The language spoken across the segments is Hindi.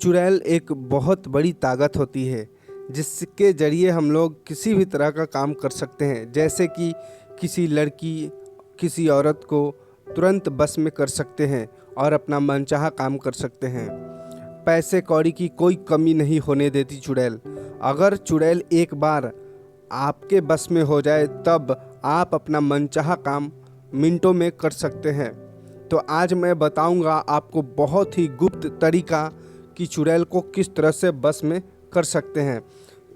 चुड़ैल एक बहुत बड़ी ताकत होती है जिसके ज़रिए हम लोग किसी भी तरह का काम कर सकते हैं। जैसे कि किसी लड़की, किसी औरत को तुरंत बस में कर सकते हैं और अपना मनचाहा काम कर सकते हैं। पैसे कौड़ी की कोई कमी नहीं होने देती चुड़ैल। अगर चुड़ैल एक बार आपके बस में हो जाए तब आप अपना मनचाहा काम मिनटों में कर सकते हैं। तो आज मैं बताऊंगा आपको बहुत ही गुप्त तरीका कि चुड़ैल को किस तरह से बस में कर सकते हैं।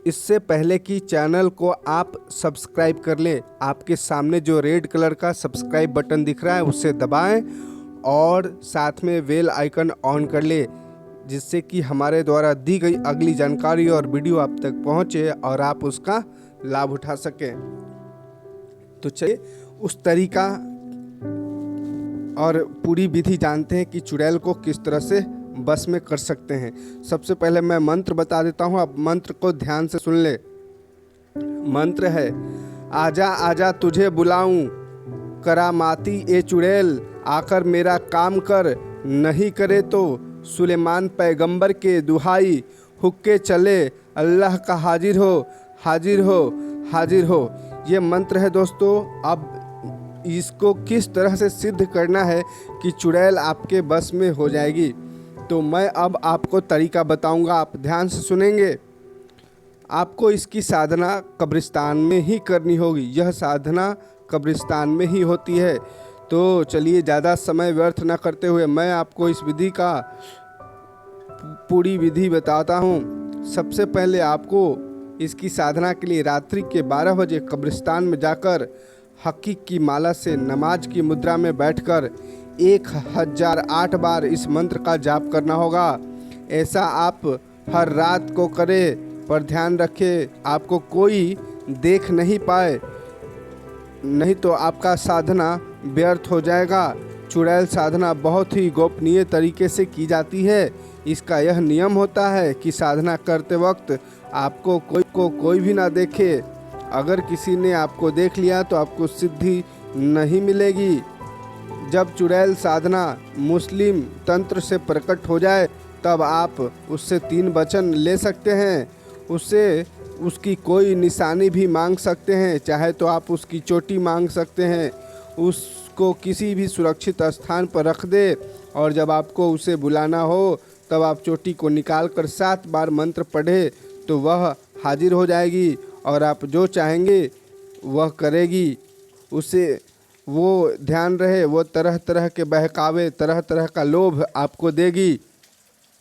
इससे पहले कि चैनल को आप सब्सक्राइब कर लें, आपके सामने जो रेड कलर का सब्सक्राइब बटन दिख रहा है उसे दबाएं और साथ में बेल आइकन ऑन कर ले, जिससे कि हमारे द्वारा दी गई अगली जानकारी और वीडियो आप तक पहुंचे और आप उसका लाभ उठा सकें। तो चलिए उस तरीका और पूरी विधि जानते हैं कि चुड़ैल को किस तरह से बस में कर सकते हैं। सबसे पहले मैं मंत्र बता देता हूं, आप मंत्र को ध्यान से सुन ले। मंत्र है, आजा आजा तुझे बुलाऊं, करामाती ए चुड़ैल आकर मेरा काम कर, नहीं करे तो सुलेमान पैगंबर के दुहाई, हुक्के चले अल्लाह का हाजिर हो हाजिर हो हाजिर हो। ये मंत्र है दोस्तों। अब इसको किस तरह से सिद्ध करना है कि चुड़ैल आपके बस में हो जाएगी, तो मैं अब आपको तरीका बताऊंगा, आप ध्यान से सुनेंगे। आपको इसकी साधना कब्रिस्तान में ही करनी होगी। यह साधना कब्रिस्तान में ही होती है। तो चलिए ज़्यादा समय व्यर्थ न करते हुए मैं आपको इस विधि का पूरी विधि बताता हूँ। सबसे पहले आपको इसकी साधना के लिए रात्रि के 12 बजे कब्रिस्तान में जाकर हकीक की माला से नमाज की मुद्रा में बैठकर 1008 बार इस मंत्र का जाप करना होगा। ऐसा आप हर रात को करें, पर ध्यान रखें आपको कोई देख नहीं पाए, नहीं तो आपका साधना व्यर्थ हो जाएगा। चुड़ैल साधना बहुत ही गोपनीय तरीके से की जाती है। इसका यह नियम होता है कि साधना करते वक्त आपको कोई भी ना देखे। अगर किसी ने आपको देख लिया तो आपको सिद्धि नहीं मिलेगी। जब चुड़ैल साधना मुस्लिम तंत्र से प्रकट हो जाए तब आप उससे 3 वचन ले सकते हैं। उससे उसकी कोई निशानी भी मांग सकते हैं, चाहे तो आप उसकी चोटी मांग सकते हैं। उसको किसी भी सुरक्षित स्थान पर रख दे और जब आपको उसे बुलाना हो तब आप चोटी को निकाल कर 7 बार मंत्र पढ़े तो वह हाजिर हो जाएगी और आप जो चाहेंगे वह करेगी। उसे वो ध्यान रहे, वो तरह तरह के बहकावे, तरह तरह का लोभ आपको देगी।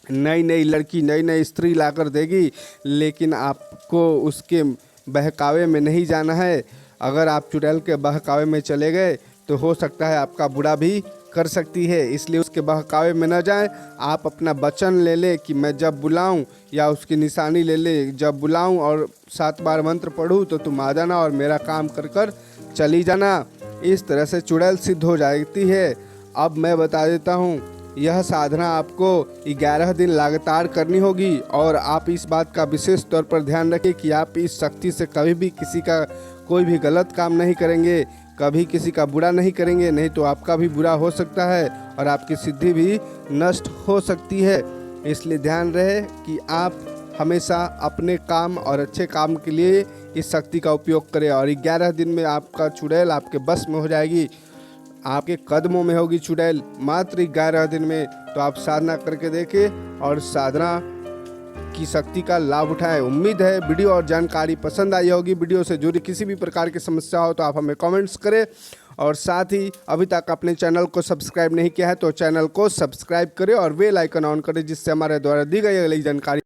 नई नई लड़की, नई नई स्त्री लाकर देगी, लेकिन आपको उसके बहकावे में नहीं जाना है। अगर आप चुड़ैल के बहकावे में चले गए तो हो सकता है आपका बुरा भी कर सकती है। इसलिए उसके बहकावे में न जाएं। आप अपना वचन ले ले कि मैं जब बुलाऊं, या उसकी निशानी ले ले, जब बुलाऊं और 7 बार मंत्र पढ़ूं तो तुम आ जाना और मेरा काम कर कर चली जाना। इस तरह से चुड़ैल सिद्ध हो जाती है। अब मैं बता देता हूँ, यह साधना आपको 11 दिन लगातार करनी होगी और आप इस बात का विशेष तौर पर ध्यान रखें कि आप इस शक्ति से कभी भी किसी का कोई भी गलत काम नहीं करेंगे, कभी किसी का बुरा नहीं करेंगे, नहीं तो आपका भी बुरा हो सकता है और आपकी सिद्धि भी नष्ट हो सकती है। इसलिए ध्यान रहे कि आप हमेशा अपने काम और अच्छे काम के लिए इस शक्ति का उपयोग करें और 11 दिन में आपका चुड़ैल आपके बस में हो जाएगी, आपके कदमों में होगी चुड़ैल मात्र 11 दिन में। तो आप साधना करके देखें और साधना की शक्ति का लाभ उठाएं। उम्मीद है वीडियो और जानकारी पसंद आई होगी। वीडियो से जुड़ी किसी भी प्रकार की समस्या हो तो आप हमें कमेंट्स करें और साथ ही अभी तक अपने चैनल को सब्सक्राइब नहीं किया है तो चैनल को सब्सक्राइब करें और बेल आइकन ऑन करें, जिससे हमारे द्वारा दी गई अगली जानकारी